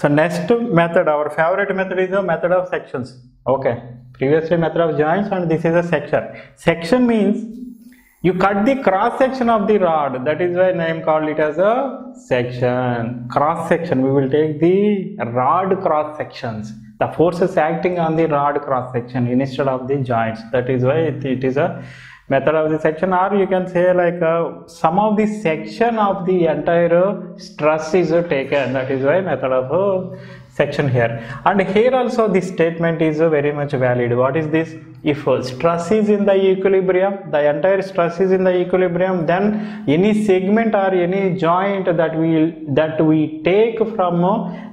So next method, our favorite method is the method of sections. Okay, previously method of joints, and this is a section. Section means you cut the cross section of the rod. That is why name called it as a section. Cross section. We will take the rod cross sections, the forces acting on the rod cross section instead of the joints. That is why it is a method of the section, or you can say like some of the section of the entire stress is taken. That is why method of section here. And here also this statement is very much valid. What is this? If stress is in the equilibrium, the entire stress is in the equilibrium, then any segment or any joint that we take from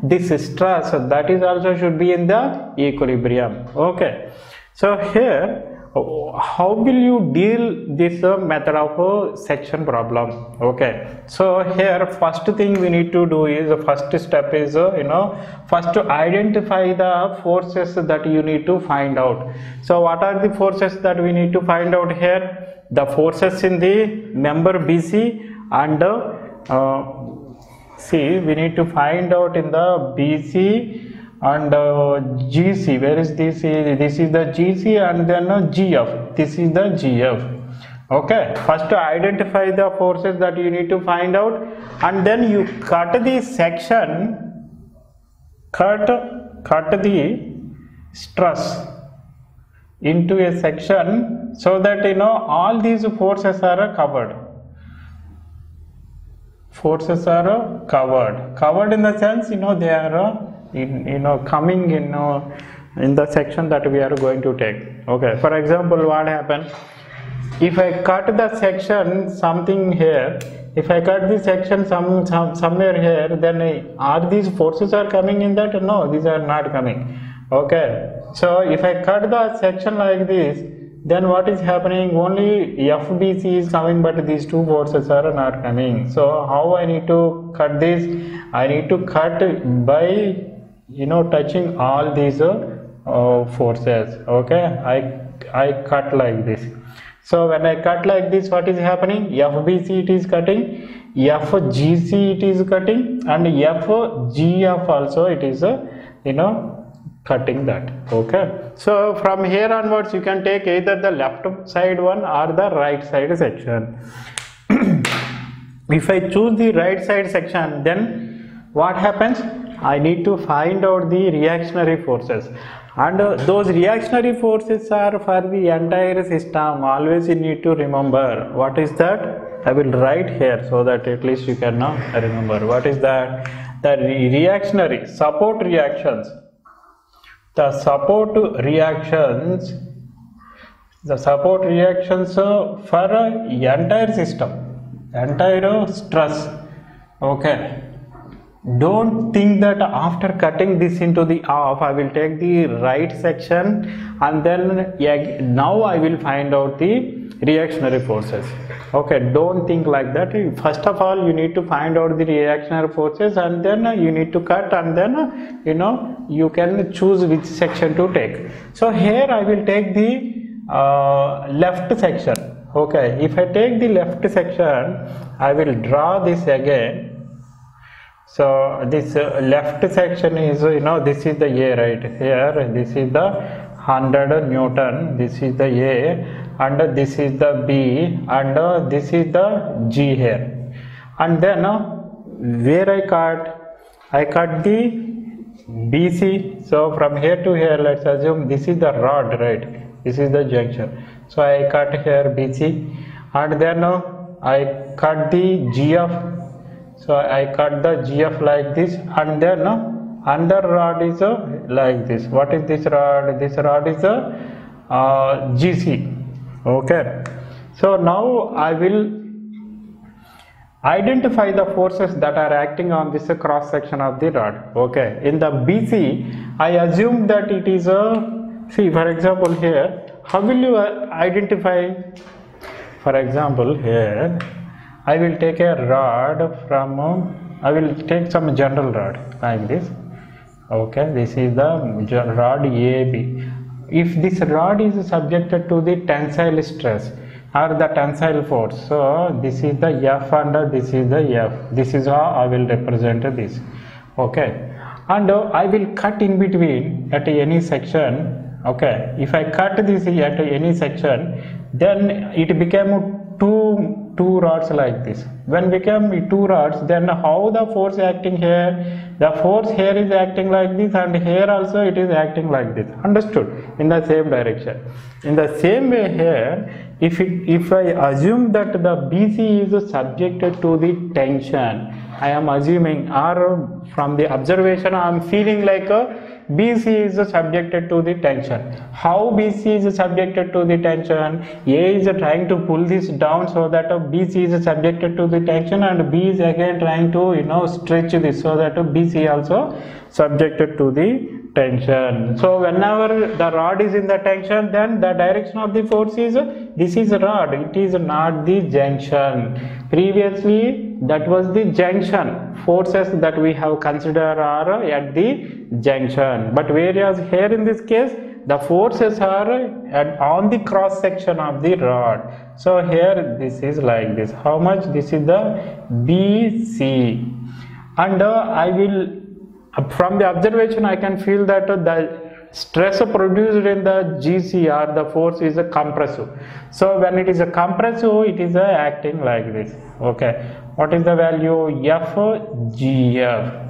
this stress, that is also should be in the equilibrium. Okay, so here how will you deal this method of section problem? Okay, so here first thing we need to do is, the first step is first to identify the forces that you need to find out. So what are the forces that we need to find out here? The forces in the member BC, and see, we need to find out in the BC and GC. Where is this? This is the GC, and then GF. This is the GF. Okay, first to identify the forces that you need to find out, and then you cut the section, cut the stress into a section, so that all these forces are covered. Forces are covered in the sense they are coming in the section that we are going to take. Okay, for example, what happened if I cut the section something here, if I cut the section somewhere here, then are these forces are coming in that? No, these are not coming. Okay, so if I cut the section like this, then what is happening? Only FBC is coming, but these two forces are not coming. So how I need to cut this? I need to cut by touching all these forces. Okay, I cut like this. So when I cut like this, what is happening? FBC it is cutting, FGC it is cutting, and FGF also it is cutting that. Okay, so from here onwards you can take either the left side one or the right side section. If I choose the right side section, then what happens? I need to find out the reactionary forces, and those reactionary forces are for the entire system. Always you need to remember what is that. I will write here so that at least you can remember what is that. The reactionary support reactions, the support reactions for entire system, entire stress. Okay, don't think that after cutting this into the off, I will take the right section and then now I will find out the reactionary forces. Okay, don't think like that. First of all, you need to find out the reactionary forces, and then you need to cut, and then you can choose which section to take. So here I will take the left section. Okay, if I take the left section, I will draw this again. So this left section is, this is the A right here, this is the 100 Newton, this is the A, and this is the B, and this is the G here. And then where I cut the BC. So from here to here, let's assume this is the rod, right? This is the junction. So I cut here BC, and then I cut the GF. So I cut the GF like this, and then another rod is like this. What is this rod? This rod is GC. Okay, so now I will identify the forces that are acting on this cross section of the rod. Okay, in the BC, I assume that it is see, for example, here, how will you identify? For example, here I will take a rod from, I will take some general rod like this. Okay, this is the rod AB. If this rod is subjected to the tensile stress or the tensile force, so this is the F and this is the F. This is how I will represent this. Okay, and I will cut in between at any section. Okay, if I cut this at any section, then it became two rods like this. When become two rods, then how the force acting here? The force here is acting like this, and here also it is acting like this. Understood? In the same direction. In the same way here, if I assume that the BC is subjected to the tension, I am assuming, or from the observation I am feeling like BC is subjected to the tension. How BC is subjected to the tension? A is trying to pull this down so that BC is subjected to the tension, and B is again trying to stretch this so that BC also subjected to the tension. So whenever the rod is in the tension, then the direction of the force is, this is a rod, it is not the junction. Previously that was the junction. Forces that we have considered are at the junction, but whereas here in this case the forces are on the cross section of the rod. So here this is like this. How much? This is the BC, and I will, from the observation I can feel that the stress produced in the GC, or the force, is a compressive. So when it is a compressive, it is acting like this. Okay, what is the value? FGF.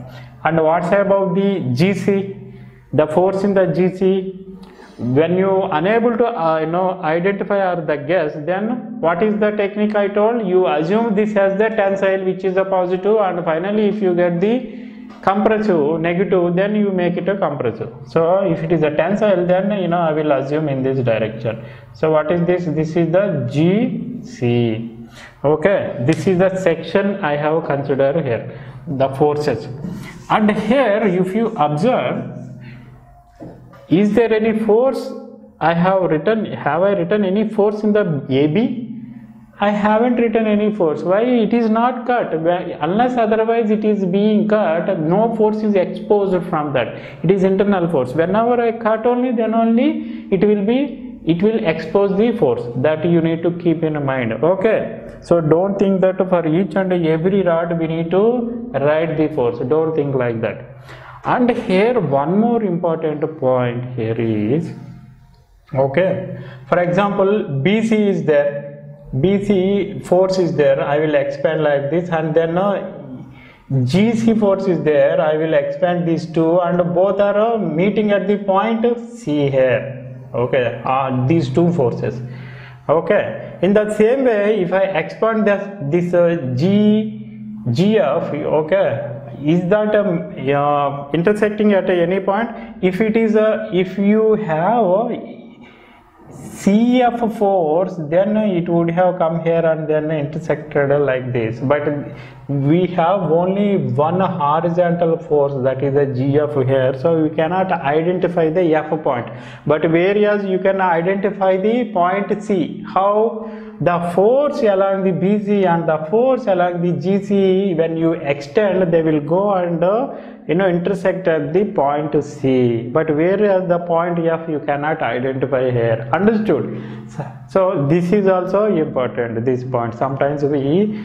And what's about the GC? The force in the GC, when you unable to identify or the guess, then what is the technique I told? You assume this as the tensile, which is a positive, and finally if you get the compressive negative, then you make it a compressive. So if it is a tensile, then I will assume in this direction. So what is this? This is the GC. Okay, this is the section I have considered here, the forces. And here if you observe, is there any force I have written? Have I written any force in the AB? I haven't written any force. Why? It is not cut. Unless otherwise it is being cut, no force is exposed from that. It is internal force. Whenever I cut only, then only it will expose the force. That you need to keep in mind. Okay. So don't think that for each and every rod we need to write the force. Don't think like that. And here one more important point here is, okay, for example, BC is there. BC force is there, I will expand like this, and then GC force is there, I will expand these two, and both are meeting at the point C here. Okay, these two forces. Okay, in the same way, if I expand this GF, okay, is that intersecting at any point? If it is if you have CF force, then it would have come here and then intersected like this, but we have only one horizontal force, that is the GF here, so we cannot identify the F point, but whereas you can identify the point C. How? The force along the BC and the force along the GC, when you extend, they will go and intersect at the point C, but whereas the point F you cannot identify here. Understood? So this is also important, this point. Sometimes we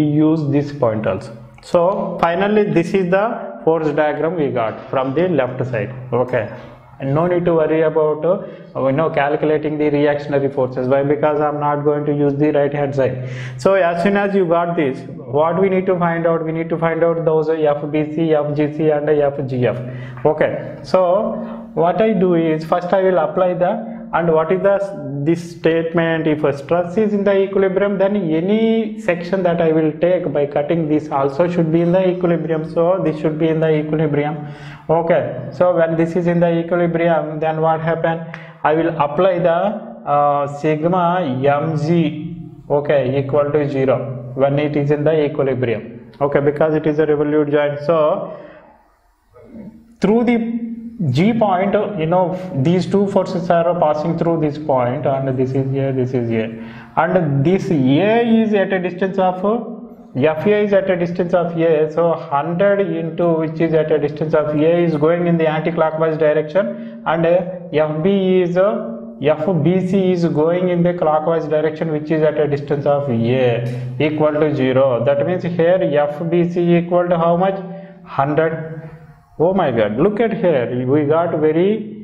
use this point also. So finally this is the force diagram we got from the left side. Okay, and no need to worry about calculating the reactionary forces. Why? Because I am not going to use the right hand side. So as soon as you got this, what we need to find out? We need to find out those FBC, FGC and FGF. Okay, so what I do is, first I will apply and what is this statement? If a stress is in the equilibrium, then any section that I will take by cutting this also should be in the equilibrium. So this should be in the equilibrium. Okay, so when this is in the equilibrium, then what happen? I will apply the sigma mg, okay, equal to 0 when it is in the equilibrium. Okay, because it is a revolute joint. So through the G point, these two forces are passing through this point, and this is here, this is here, and this A is at a distance of FA is at a distance of A, so 100 into which is at a distance of A is going in the anti-clockwise direction, and FBC is going in the clockwise direction, which is at a distance of A, equal to 0. That means here FBC equal to how much? 100. Oh my god, look at here, we got very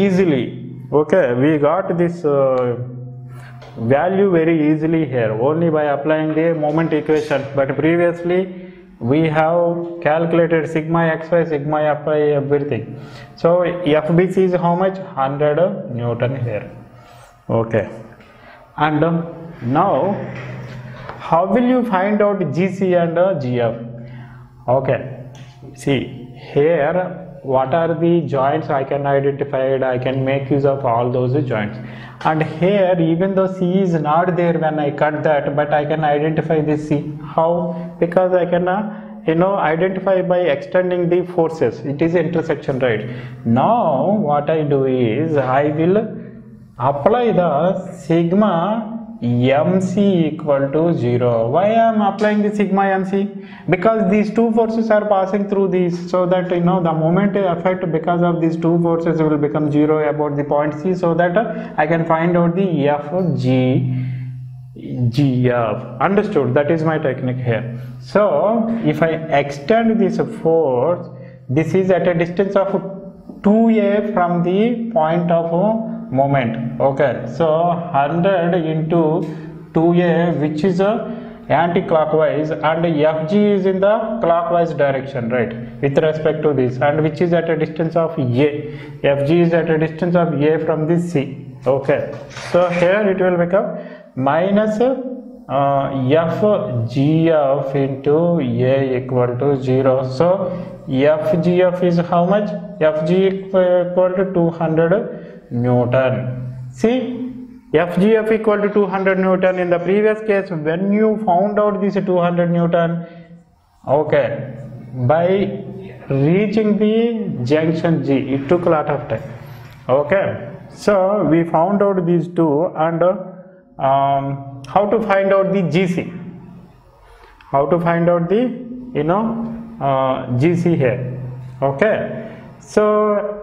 easily. Okay, we got this value very easily here only by applying the moment equation, but previously we have calculated sigma xy, sigma fy, everything. So FBC is how much? 100 Newton here. Okay, and now how will you find out GC and GF? Okay, see here what are the joints I can identify, I can make use of all those joints. And here even though C is not there when I cut that, but I can identify this C. How? Because I can identify by extending the forces. It is intersection, right? Now what I do is I will apply the sigma MC equal to 0. Why I am applying the sigma MC? Because these two forces are passing through these, so that the moment effect because of these two forces will become 0 about the point C, so that I can find out the GF. Understood? That is my technique here. So if I extend this force, this is at a distance of 2a from the point of moment. Okay, so 100 into 2a, which is anti-clockwise, and FG is in the clockwise direction, right, with respect to this, and which is at a distance of a. FG is at a distance of a from this C. Okay, so here it will become minus FGF into a equal to 0. So FGF is how much? FG equal to 200 Newton. See, FGF equal to 200 Newton. In the previous case, when you found out this 200 Newton, okay, by reaching the junction G, it took a lot of time. Okay, so we found out these two, and how to find out the GC? How to find out the GC here? Okay, so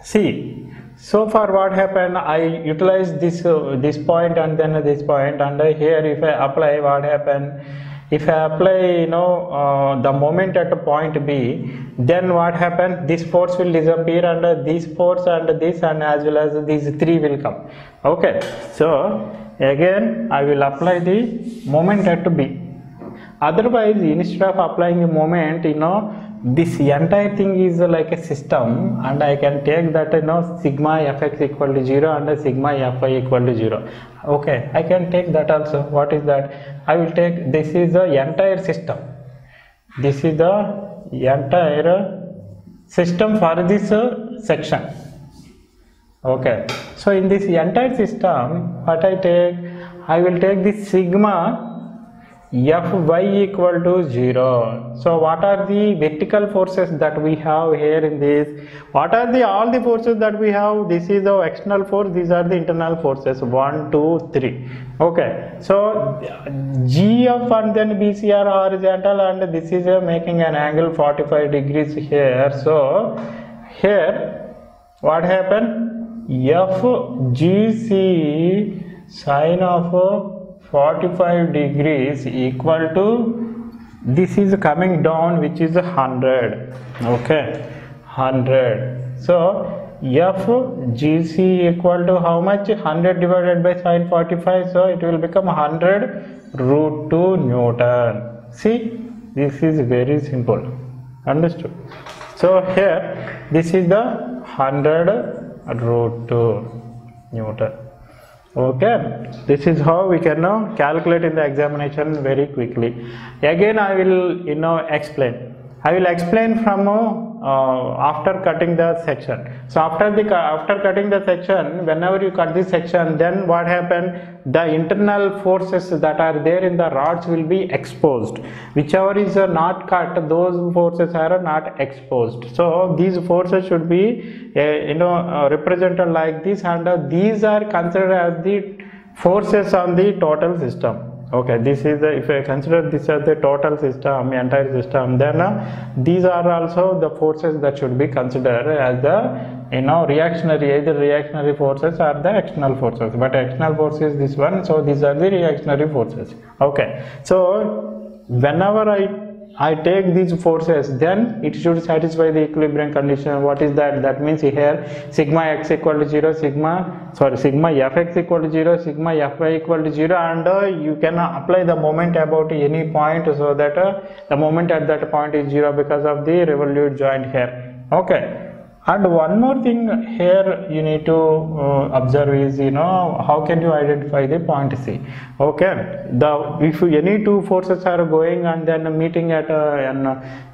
see, so far what happened, I utilized this point and then this point, and here if I apply, what happened, if I apply the moment at a point B, then what happened, this force will disappear, and this force and this, and as well as these three will come. Okay, so again I will apply the moment at B. Otherwise, instead of applying the moment, this entire thing is like a system, and I can take that sigma fx equal to 0 and sigma fy equal to 0. Okay, I can take that also. What is that? I will take, this is the entire system. This is the entire system for this section. Okay, so in this entire system, what I take? I will take the sigma Fy equal to 0. So what are the vertical forces that we have here in this? What are all the forces that we have? This is the external force, these are the internal forces, 1, 2, 3. Okay, so GF and then BC are horizontal, and this is making an angle 45 degrees here. So here what happened? FGC sine of 45 degrees equal to, this is coming down, which is 100. Okay, 100. So FGC equal to how much? 100 divided by sine 45, so it will become 100 root 2 Newton. See, this is very simple. Understood? So here this is the 100 root 2 Newton. Okay, this is how we can now calculate in the examination very quickly. Again I will explain. I will explain from after cutting the section. So after cutting the section, whenever you cut this section, then what happened? The internal forces that are there in the rods will be exposed. Whichever is not cut, those forces are not exposed. So these forces should be represented like this, and these are considered as the forces on the total system. Okay, this is if I consider this as the total system, entire system, then these are also the forces that should be considered as the reactionary, either reactionary forces or the external forces. But external force is this one, so these are the reactionary forces. Okay, so whenever I I take these forces, then it should satisfy the equilibrium condition. What is that? That means here sigma x equal to 0, sigma fx equal to 0, sigma fy equal to 0, and you can apply the moment about any point, so that the moment at that point is 0 because of the revolute joint here. Okay. And one more thing here you need to observe is, how can you identify the point C? Okay, if any two forces are going and then meeting at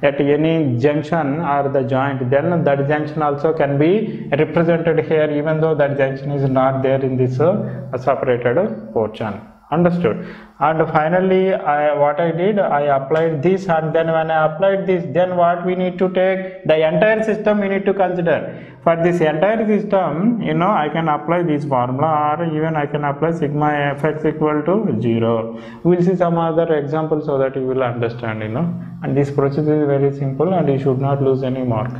any junction or the joint, then that junction also can be represented here, even though that junction is not there in this separated portion. Understood? And finally, what I did, I applied this, and then when I applied this, then what we need to take, the entire system we need to consider. For this entire system, I can apply this formula, or even I can apply sigma fx equal to 0. We will see some other examples so that you will understand, and this process is very simple and you should not lose any mark.